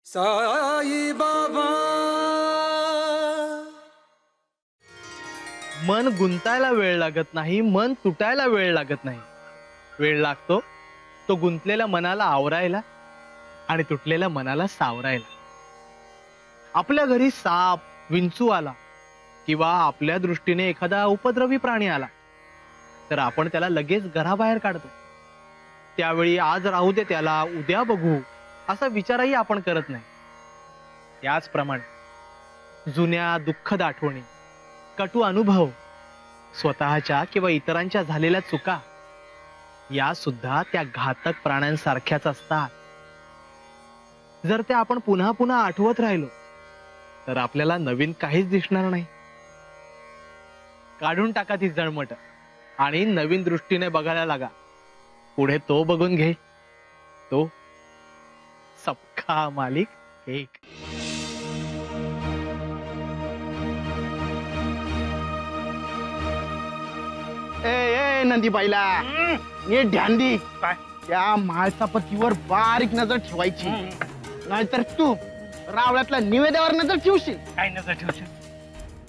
साई बाबा मन गुंतायला वेळ लागत नाही, मन तुटायला वेळ लागत नाही. वेळ लागतो तो गुंतलेल्या मनाला आवरायला आणि तुटलेल्या मनाला सावरायला. आपल्या घरी साप विंचू आला किंवा आपल्या दृष्टीने एखादा उपद्रवी प्राणी आला तर आपण त्याला लगेच घराबाहेर काढतो. त्यावेळी आज राहू दे त्याला, उद्या बघू असा विचारही आपण करत नाही. त्याचप्रमाणे जुन्या दुःखद आठवणी, कटू अनुभव, स्वतःच्या किंवा इतरांच्या झालेल्या चुका या सुद्धा त्या घातक प्राण्यांसारख्याच असतात. जर त्या आपण पुन्हा पुन्हा आठवत राहिलो तर आपल्याला नवीन काहीच दिसणार नाही. काढून टाका ती जळमट आणि नवीन दृष्टीने बघायला लागा. पुढे तो बघून घे, तो सबका मालिक एक. ए नंदी बाईला ये ध्यान काय? त्या माळसापतीवर बारीक नजर ठेवायची, नाहीतर तू रावळ्यातल्या निवेद्यावर नजर ठेवशील. काय नजर ठेवशील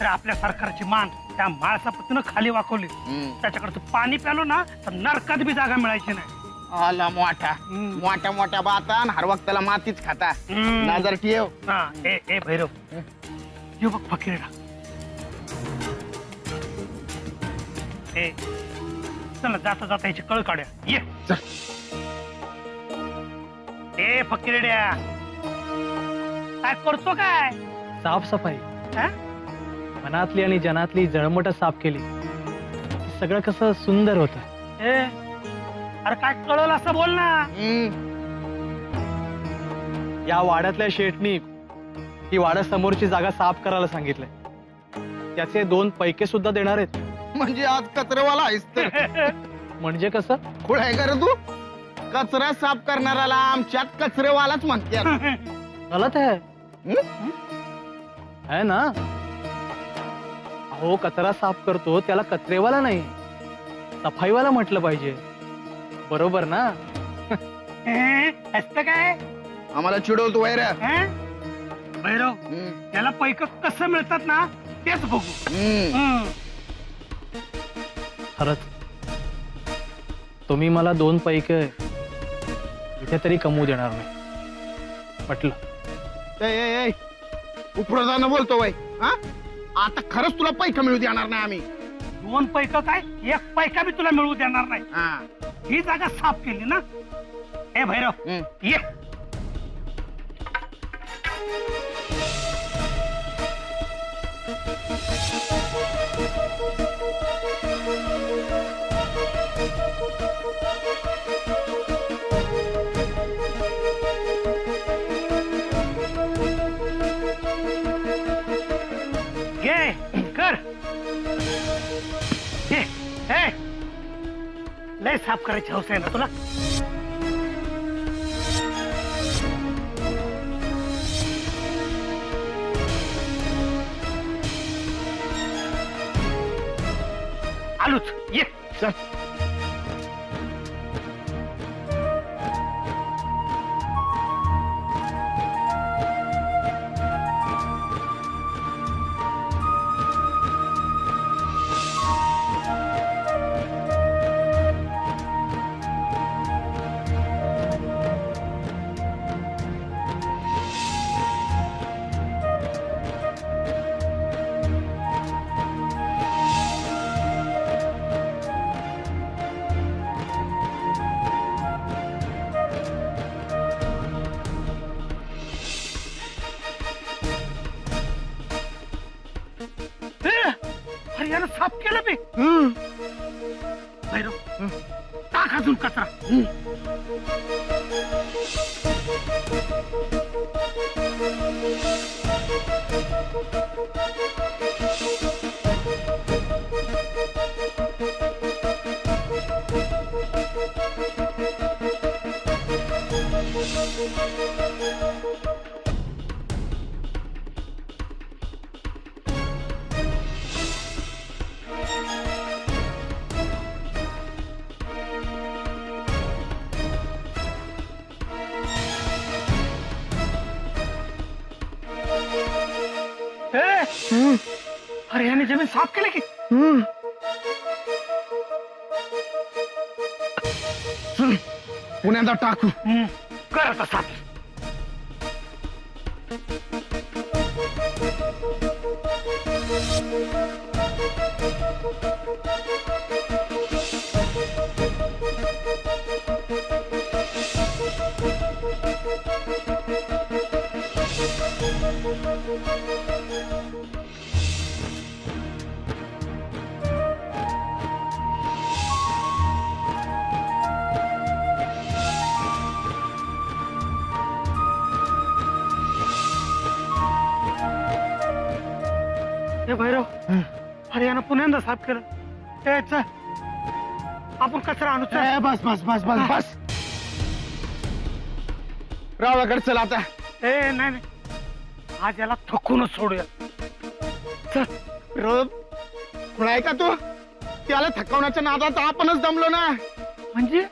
तर आपल्या सरकारची मान त्या माळसापतीनं खाली वाकवली. त्याच्याकडे तू पाणी प्यालो ना तर नरकात बी जागा मिळायची नाही. आला मोठा मोठ्या मोठ्या बाता आणि हर वक्ताला मातीच खाता. नजर ठेव. हा ए भैरव, यो बघ फकीरडा. ए चला जाता जाता याची कळ काढूया. ये ए फकीरड्या, काय करतो काय? साफसफाई, हा? मनातली आणि जनातली जळमट साफ केली की सगळं कसं सुंदर होतं. ए अरे काय कळलं असं बोल ना. या वाड्यातल्या शेठनी ही वाड्या समोरची जागा साफ करायला सांगितलंय. त्याचे 2 पैके सुद्धा देणार आहेत. म्हणजे आज कचरेवाला आहेस तर म्हणजे कसं? खुळ आहे का रे तू? कचरा साफ करणाऱ्याला आमच्यात कचरेवालाच म्हणतात. गलत है है ना? अहो, कचरा साफ करतो त्याला कचरेवाला नाही, सफाईवाला म्हटलं पाहिजे. बरोबर ना? असतं काय? आम्हाला चिडवतो वैर. भैरव, त्याला पैक कसं मिळतात ना तेच बघू. खरंच तुम्ही मला 2 पैके इथे तरी कमवू देणार नाही म्हटलं. उपरो जाणं बोलतो वय. आता खरंच तुला पैका मिळू देणार नाही आम्ही. 2 पैक काय 1 पैका बी तुला मिळू देणार नाही. ही जागा साफ केली ना. ए भैरव ये. घे कर. हे लय साफ करायची हौस आहे ना तुला. आलूच ये. चल. अरे यानं साफ केलं बी. भैरव टाक अजून कचरा. अरे याने जमीन साफ केली की. चल, पुण्यांदा टाकू. कर आता साफ. हे भैरव, अरे यानं पुण्यांदा साफ केलं. ए चल, आपण कचरा आणू. चल. ए, बस बस बस बस बस. रावळाकडे चल आता. ए नाही नाही, आज याला थकूनच सोडूया. खुळाय का तू? त्याला थकवण्याच्या नादात आपणच दमलो ना. म्हणजे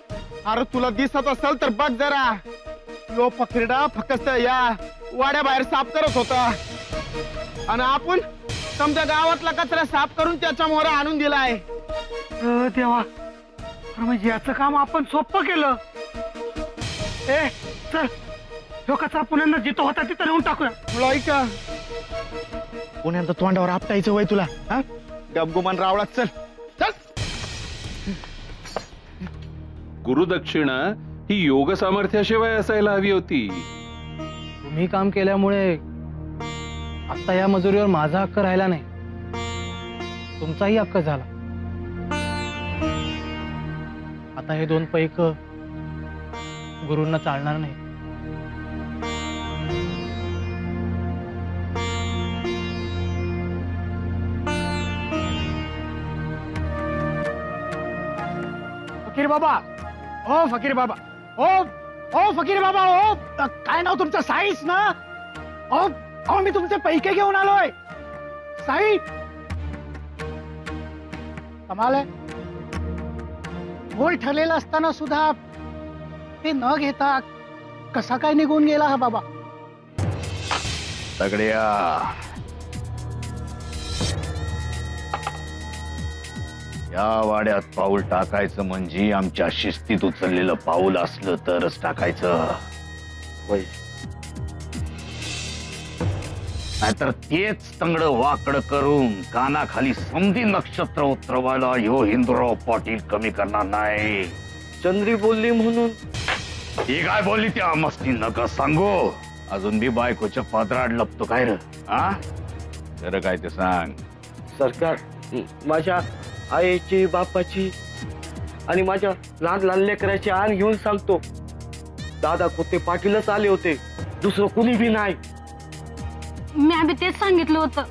अरे तुला दिसत असेल तर बघ जरा. यो फकीरडा फक्त या वाड्या बाहेर साफ करत होता आणि आपण समजा गावातला कचरा साफ करून त्याच्या मोहरा आणून दिलाय. देवा, अरे म्हणजे याचं काम आपण सोपं केलं. ए चल, ह्यो कचरा पुण्यांदा जिथं होता तिथं नेऊन टाकूया. खुळाय का? पुण्यांदा तोंडावर आपटायचं वय तुला? हा, डबगुमान रावळात. चल चल. गुरुदक्षिणा ही योग सामर्थ्याशिवाय असायला हवी होती. तुम्ही काम केल्यामुळे आता या मजुरीवर माझा हक्क राहिला नाही, तुमचाही हक्क झाला. आता हे 2 पैक गुरूंना चालणार नाही. फकीर बाबा, ओ फकीर बाबा, ओ फकीर बाबा, ओ काय नाव तुमचं? साईच ना? ओ मी तुमचे पैके घेऊन आलोय. साई, कमाल आहे. गोल ठरलेला असताना सुद्धा ते न घेता कसा काय निघून गेला हा बाबा? सगळ्या या वाड्यात पाऊल टाकायचं म्हणजे आमच्या शिस्तीत उचललेलं पाऊल असलं तरच टाकायचं. नाहीतर तेच तंगड वाकड करून कानाखाली समधी नक्षत्र उतरवायला ह्यो हिंदूराव पाटील कमी करणार नाही. चंद्री बोलली म्हणून ही काय बोलली त्या मस्ती नका सांगू. अजून बी बायकोच्या पात्राड लपतो काय र? हा, खरं काय ते सांग. सरकार, माझ्या आईची, बापाची आणि माझ्या लहान लहान लेकराची आण घेऊन सांगतो. दादा कोते पाटीलच आले होते, दुसरं कुणी बी नाही. मी आम्ही तेच सांगितलं होतं.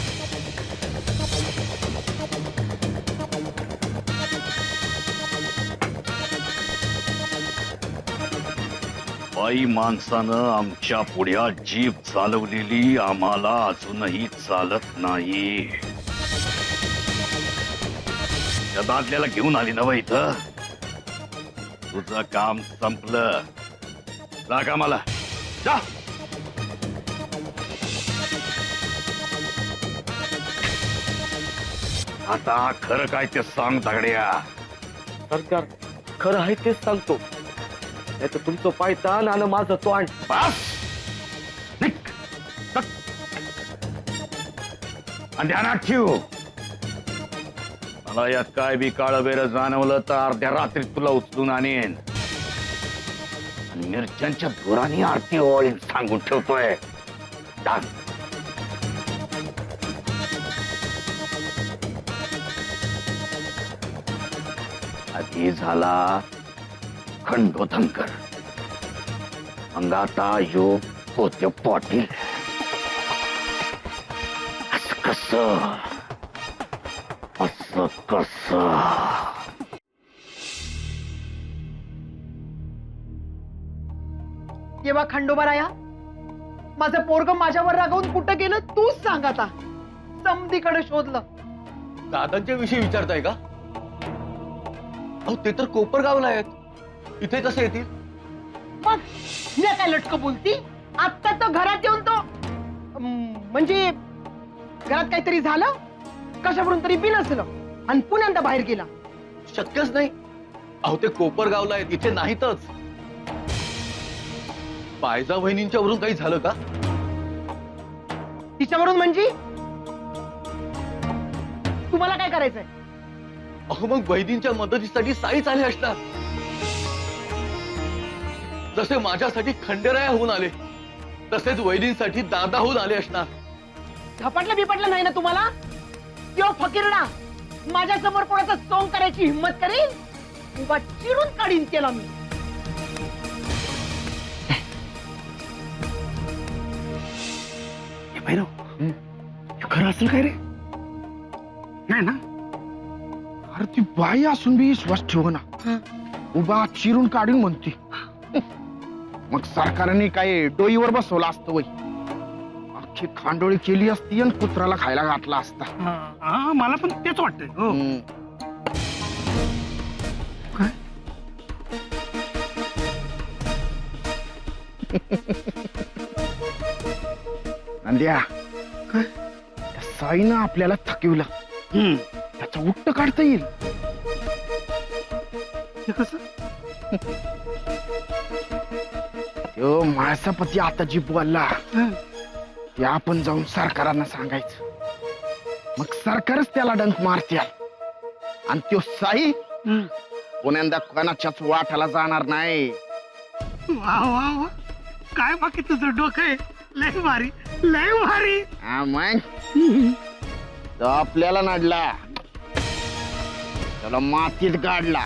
बाई माणसानं आमच्या पुढ्या जीभ चालवलेली आम्हाला अजूनही चालत नाही. त्या दादल्याला घेऊन आली नव इथं. तुझं काम संपलं. जा कामाला जा. आता खरं काय ते सांग दगड्या. सरकार, खरं आहे तेच सांगतो. नाही तर तुमचं पायतान आणि माझं तोंड. बस निघ. चल. आणि ध्यानात ठेव, मला यात काय बी काळ बेर जाणवलं तर अर्ध्या रात्रीत तुला उचलून आणेन आणि मिरच्यांच्या धुराने आरती ओळीन सांगून ठेवतोय. डाग. आधी झाला खंडोधनकर, मग आता यो पोते पाटील. असं कसं केव्हा खंडोबाराया, माझं पोरग माझ्यावर रागावून कुठं गेलं तूच सांग आता. समधीकडे शोधलं. दादांच्या विषयी विचारताय का? अहो, ते तर कोपरगावला आहेत, इथे कसे येतील? मग मी काय लटकं बोलती? आत्ता तो घरात येऊन तो म्हणजे घरात काहीतरी झालं कशावरून तरी बिनसलं आणि पुण्यांदा बाहेर गेला. शक्यच नाही. अहो ते कोपरगावला आहे, तिथे नाहीतच. पायजा वहिनींच्या वरून काही झालं का? तिच्यावरून म्हणजे तुम्हाला काय करायचंय? अहो मग वैदींच्या मदतीसाठी साईच आले असणार. जसे माझ्यासाठी खंडेराया होऊन आले तसेच वैदींसाठी दादा होऊन आले असणार. झपाटलं बिपटलं नाही ना तुम्हाला? त्यो फकीरडा माझ्या समोर कोणाचं सोंग करायची हिंमत करेल उभा चिरून काढीन केला मी. खरं असेल काय रे? नाही ना? अरे ती बाई असून बी विश्वास ठेव ना. उभा चिरून काढून म्हणते. मग सरकारने काय डोईवर बसवलं असतं वय. अख्खी खांडोळी केली असती आणि कुत्राला खायला घातला असता. मला पण तेच वाटतंय. हो. नंद्या त्या साईनं आपल्याला थकविलं. त्याचं उट्ट काढता येईल. हे कसं? यो माळसापती आता जी बोलला ते आपण जाऊन सरकारांना सांगायचं. मग सरकारच त्याला डंक मारते आणि तो साई पुण्यांदा कोणाच्याच वाटाला जाणार नाही. वा वा वा, काय बाकी तुझं डोकं आहे. लय भारी, लय भारी. हा मग तो आपल्याला नडला त्याला मातीत गाडला.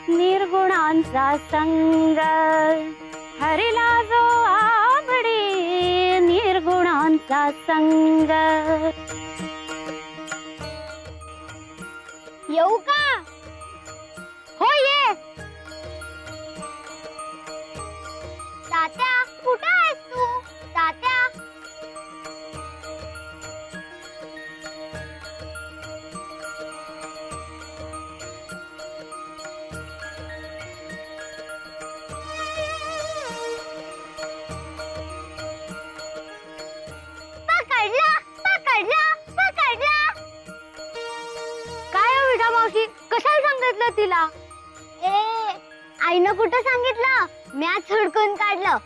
निर्गुणांचा संग हरिला जो आवडी, निर्गुणांचा संग. येऊ का? हो ये. तात्या कुठं आहेस तू? तात्या पकडला पकडला पकडला. काय हो विठा मावशी, कशाला सांगितलं तिला? आईनं कुठं सांगितलं? म्याच हुडकून काढलं.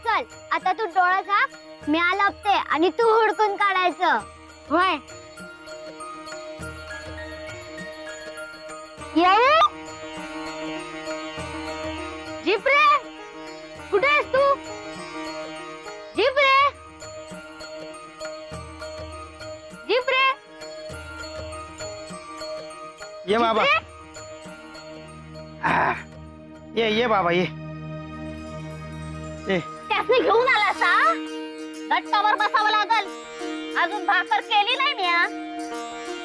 चल आता तू डोळा झाक, म्या लपते आणि तू हुडकून काढायचं. होय येऊ? जीप रे, कुठे आहेस तू? जीप रे, जीप रे. ये बाबा, ये बाबा ये. त्यासनी घेऊन आला सा? गट्टावर बसावं लागल. अजून भाकर केली नाही म्या.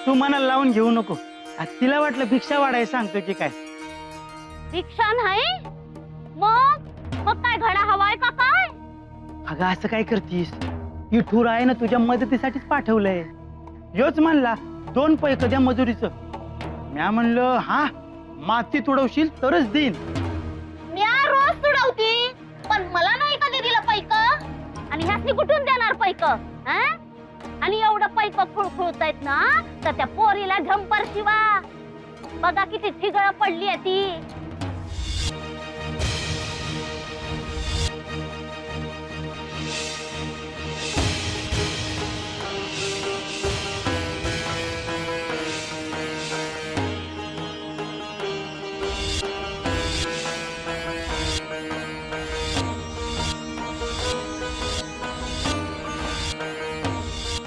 तू मनाला लावून घेऊ नको. तिला वाटलं भिक्षा वाढायला सांगतो की काय. भिक्षा नाही मग मग काय घडा हवाय का काय? अगं असं काय करतीस? ही ठूर आहे ना तुझ्या मदतीसाठीच पाठवलंय. योच म्हणला 2 पैक द्या मजुरीचं. म्या म्हणलं हा माती तुडवशील तरच देईन. म्या रोज तुडवती पण मला नाही कधी दिलं पैक. आणि ह्यासनी कुठून देणार पैक? आणि एवढं पैक खुळखुळतायत ना तर त्या पोरीला झंपर शिवा. बघा किती ठिगळ पडली आहे ती.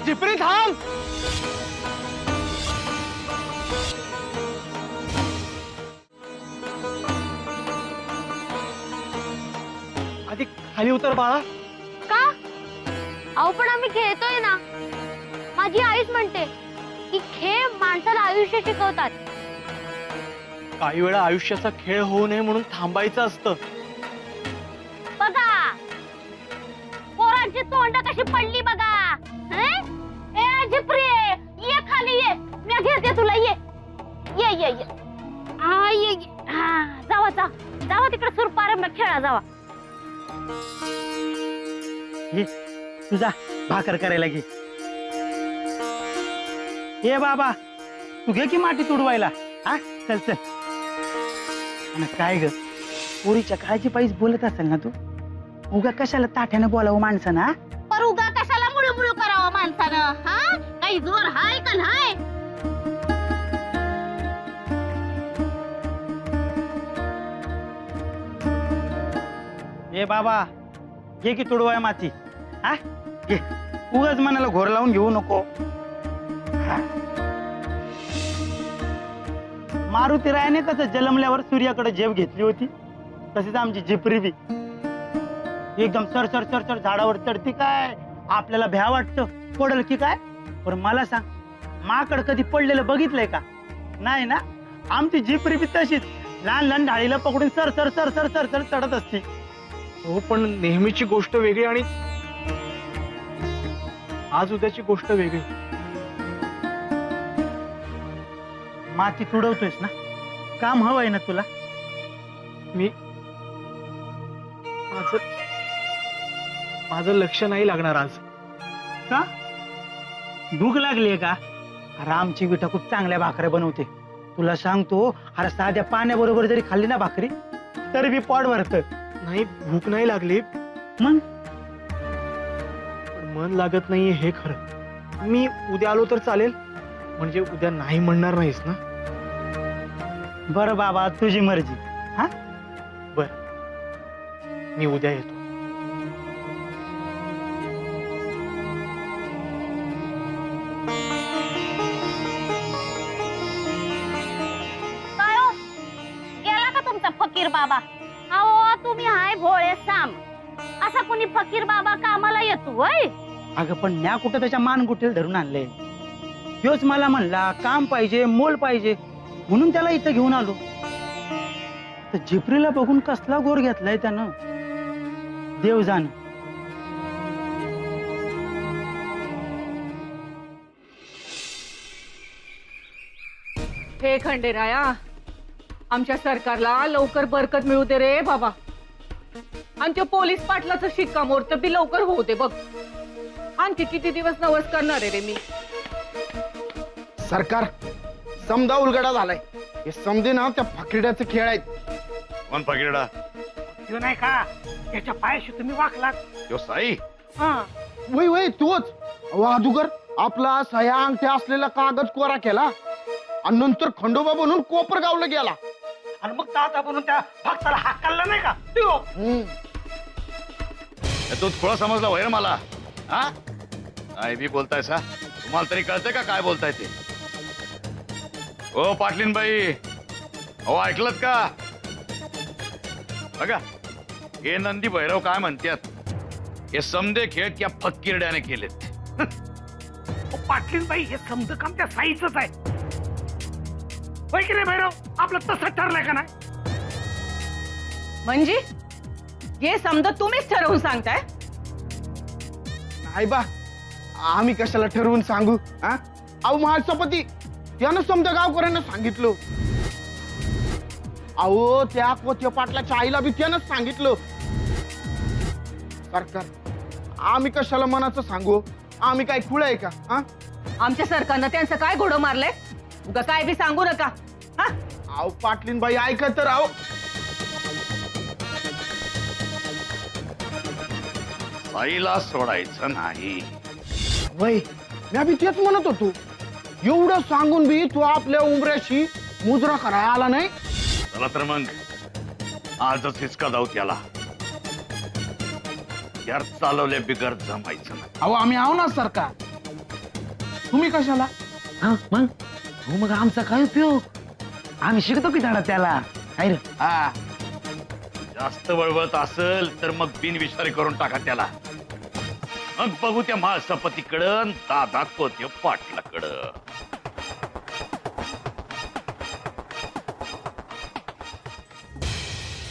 जिपरी थांब. आधी खाली उतर बाळा. का? अहो पण आम्ही खेळतोय ना. माझी आईच म्हणते की खेळ माणसाला आयुष्य शिकवतात. काही वेळा आयुष्याचा खेळ होऊ नये म्हणून थांबायचं असतं. बघा पोरांची तोंड कशी पडली बघा. ए झिपरी ये खाली ये. मी घेते तुला. ये ये ये ये. हा ये जावा जावा तिकडे सुरपारंभ खेळा जावा. तुझा भाकर करायला घे. ए बाबा तू घे की माती तुडवायला. हा चल चल. आणि काय ग पोरीच्या काळजी पायीच बोलत असेल ना तू. उगा कशाला ताठ्यानं बोलावं माणसानं. हा पर उगा कशाला मुळू करावं माणसानं? हा काही जोर हाय का नाही? ए बाबा घे की तुडवाय माती. हा घे. उगाच मनाला घोर लावून घेऊ नको. हा. मारुती रायाने कसं जलमल्यावर सूर्याकडे झेप घेतली होती तशीच आमची झिपरी बी एकदम सर सर सर सर झाडावर चढती. काय आपल्याला भ्या वाटतं पडल की काय. पण मला सांग माकड कधी पडलेलं बघितलंय का? नाही ना. आमची झिपरी बी तशीच लहान लहान ढाळीला पकडून sir sir sir sir sir sir चढत असती. हो पण नेहमीची गोष्ट वेगळी आणि आज उद्याची गोष्ट वेगळी. माती तुडवतोयस ना. काम हवंय ना तुला. मी माझं लक्ष नाही लागणार आज. का भूक लागलीये का? अरे आमची विटा खूप चांगल्या भाकऱ्या बनवते. तुला सांगतो अरे साध्या पाण्याबरोबर जरी खाल्ली ना भाकरी तरी बी पोट भरतं. नाही भूक नाही लागली मग पण मन लागत नाहीये हे खरं. मी उद्या आलो तर चालेल? म्हणजे उद्या नाही म्हणणार नाहीस ना? बरं बाबा तुझी मर्जी. हा बर मी उद्या येतो. काय हो? गेला का तुमचा फकीर बाबा? अहो तुम्ही हाय भोळे साम. असा कुणी फकीर बाबा कामाला येतो वय? अगं पण म्या कुठं त्याच्या मान गुठील धरून आणले. ह्योच मला म्हणला काम पाहिजे मोल पाहिजे म्हणून त्याला इथं घेऊन आलो. तर झिपरीला बघून कसला गोर घेतलाय त्यानं देव जाण. हे खंडेराया आमच्या सरकारला लवकर बरकत मिळू दे रे बाबा. आणि त्यो पोलीस पाटलाचं शिक्कामोर्तब बी लवकर होऊ दे बघ. आणखी किती दिवस नवस करणार आहे रे मी. सरकार समजा उलगडा झालाय. हे समजे ना त्या फकिड्याचे खेळ आहेत. कोण फकीरडा? त्यो नाही का त्याच्या पायाशी तुम्ही वाकलात. यो साई. हा वय वय तोच. अगोदर आपला सह्या अंगठ्या असलेला कागद कोरा केला आणि नंतर खंडोबा बनून कोपरगावला गेला. आणि मग दादा म्हणून त्या भक्ताला हाकलला नाही का त्यो. तूच खोळा समजला होय रे मला. हा काय बी बोलताय सा. तुम्हाला तरी कळतंय का काय बोलताय ते? ओ पाटलीन बाई अहो ऐकलत का? बघा हे नंदी भैरव काय म्हणतात. हे समदे खेळ त्या फकीरड्याने केलेत. पाटलीन बाई हे समज काम त्या साईच आहे. होय की नाही भैरव? आपलं तसं ठरलंय का नाही? म्हणजे हे समजा तुम्हीच ठरवून सांगताय? नाही बा आम्ही कशाला ठरवून सांगू. हा अहो महासभापती त्यानं समजा गावकऱ्यांना सांगितलं. अहो त्या कोत्या पाटलाच्या आईला बी त्यानंच सांगितलं. सरकार आम्ही कशाला मनाचं सांगू. आम्ही काय खुळ आहे का? हा आमच्या सरकारनं त्यांचं काय घोडं मारलंय? उगा काय बी सांगू नका. हा अहो पाटलीन बाई ऐका तर. अहो साईला सोडायचं नाही. वय मी बी तेच म्हणत होतो. एवढं सांगून बी तू आपल्या उमऱ्याशी मुजरा करायला आला नाही. चला तर मग आजच हिसका जाऊ त्याला. यार चालवले बिगर जमायचं नाही. अहो आम्ही आहो ना सरकार. तुम्ही कशाला? मग हो मग आमचा काय उपयोग? आम्ही शिकतो की धडा त्याला. काय रे? हा जास्त वळवत असेल तर मग बिनविषारी करून टाका त्याला. मग बघू त्या महासपतीकडं दादा कोत्या पाटलाकडं.